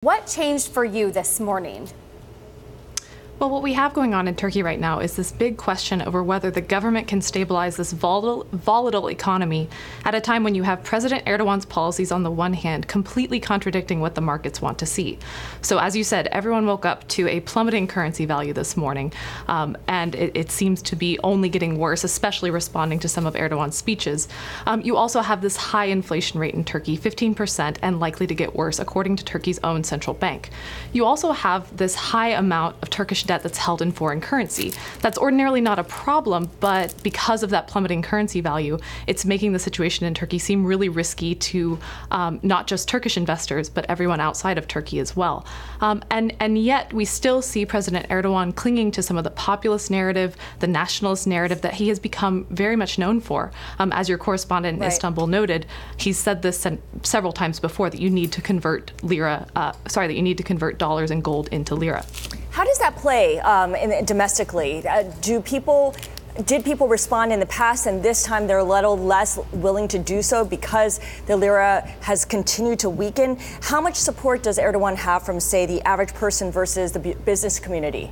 What changed for you this morning? Well, what we have going on in Turkey right now is this big question over whether the government can stabilize this volatile economy at a time when you have President Erdogan's policies on the one hand completely contradicting what the markets want to see. So as you said, everyone woke up to a plummeting currency value this morning, and it seems to be only getting worse, especially responding to some of Erdogan's speeches. You also have this high inflation rate in Turkey, 15%, and likely to get worse, according to Turkey's own central bank. You also have this high amount of Turkish debt that's held in foreign currency. That's ordinarily not a problem, but because of that plummeting currency value, it's making the situation in Turkey seem really risky to not just Turkish investors, but everyone outside of Turkey as well. And yet we still see President Erdogan clinging to some of the populist narrative, the nationalist narrative that he has become very much known for. As your correspondent in Istanbul noted, he's said this several times before, that you need to convert dollars and gold into lira. How does that play domestically? Did people respond in the past, and this time they're a little less willing to do so because the lira has continued to weaken? How much support does Erdogan have from, say, the average person versus the business community?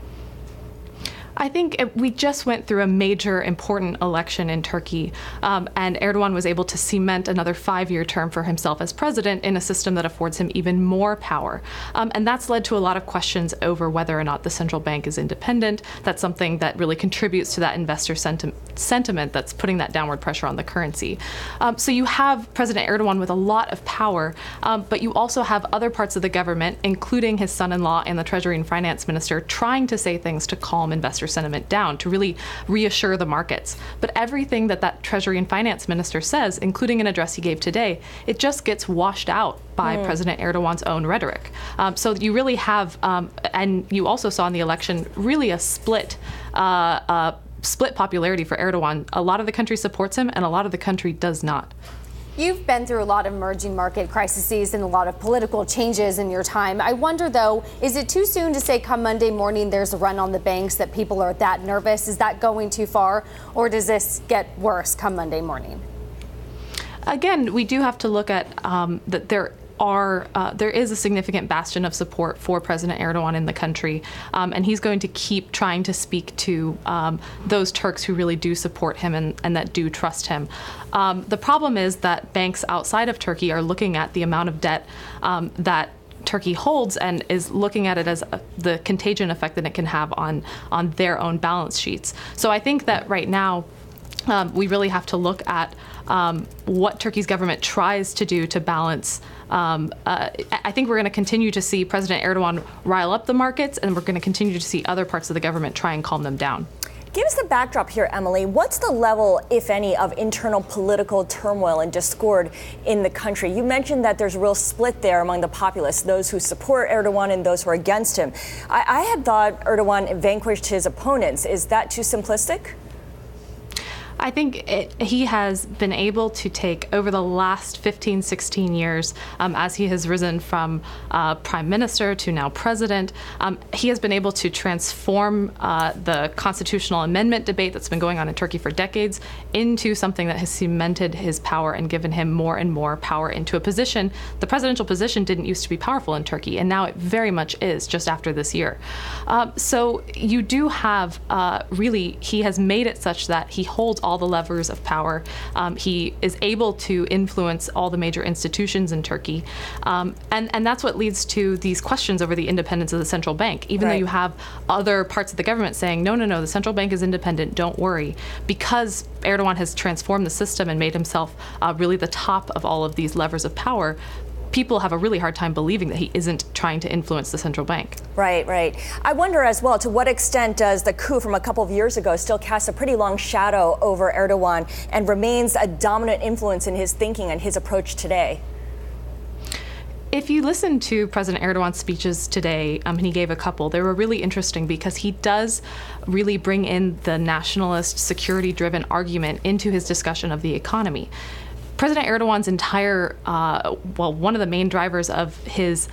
I think we just went through a major important election in Turkey, and Erdogan was able to cement another 5-year term for himself as president in a system that affords him even more power. And that's led to a lot of questions over whether or not the central bank is independent. That's something that really contributes to that investor sentiment that's putting that downward pressure on the currency. So you have President Erdogan with a lot of power, but you also have other parts of the government, including his son-in-law and the Treasury and Finance Minister, trying to say things to calm investor sentiment down, to really reassure the markets. But everything that Treasury and Finance Minister says, including an address he gave today, it just gets washed out by President Erdogan's own rhetoric. So you really have, and you also saw in the election, really a split popularity for Erdogan. A lot of the country supports him, and a lot of the country does not. You've been through a lot of emerging market crises and a lot of political changes in your time. I wonder, though, is it too soon to say come Monday morning there's a run on the banks, that people are that nervous? Is that going too far? Or does this get worse come Monday morning? Again, we do have to look at that there is a significant bastion of support for President Erdogan in the country, and he's going to keep trying to speak to those Turks who really do support him and that do trust him. The problem is that banks outside of Turkey are looking at the amount of debt that Turkey holds and is looking at it as the contagion effect that it can have on their own balance sheets. So I think that right now we really have to look at what Turkey's government tries to do to balance. I think we're going to continue to see President Erdogan rile up the markets, and we're going to continue to see other parts of the government try and calm them down. Give us the backdrop here, Emily. What's the level, if any, of internal political turmoil and discord in the country? You mentioned that there's a real split there among the populace, those who support Erdogan and those who are against him. I had thought Erdogan vanquished his opponents. Is that too simplistic? I think he has been able to take, over the last 15, 16 years, as he has risen from prime minister to now president, he has been able to transform the constitutional amendment debate that's been going on in Turkey for decades into something that has cemented his power and given him more and more power into a position. The presidential position didn't used to be powerful in Turkey, and now it very much is just after this year. So you do have, really, he has made it such that he holds all the levers of power. He is able to influence all the major institutions in Turkey. And that's what leads to these questions over the independence of the central bank, even though you have other parts of the government saying, no, the central bank is independent, don't worry. Because Erdogan has transformed the system and made himself really the top of all of these levers of power, people have a really hard time believing that he isn't trying to influence the central bank. Right. I wonder as well, to what extent does the coup from a couple of years ago still cast a pretty long shadow over Erdogan and remains a dominant influence in his thinking and his approach today? If you listen to President Erdogan's speeches today, and he gave a couple, they were really interesting because he does really bring in the nationalist, security-driven argument into his discussion of the economy. President Erdogan's entire, one of the main drivers of his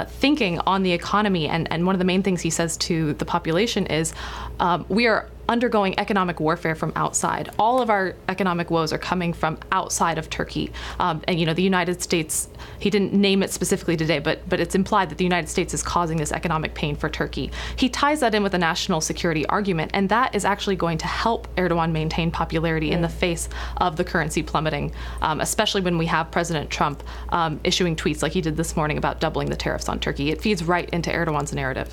thinking on the economy, and one of the main things he says to the population is, we are undergoing economic warfare from outside. All of our economic woes are coming from outside of Turkey. And, the United States, he didn't name it specifically today, but it's implied that the United States is causing this economic pain for Turkey. He ties that in with a national security argument, and that is actually going to help Erdogan maintain popularity in the face of the currency plummeting, especially when we have President Trump issuing tweets like he did this morning about doubling the tariffs on Turkey. It feeds right into Erdogan's narrative.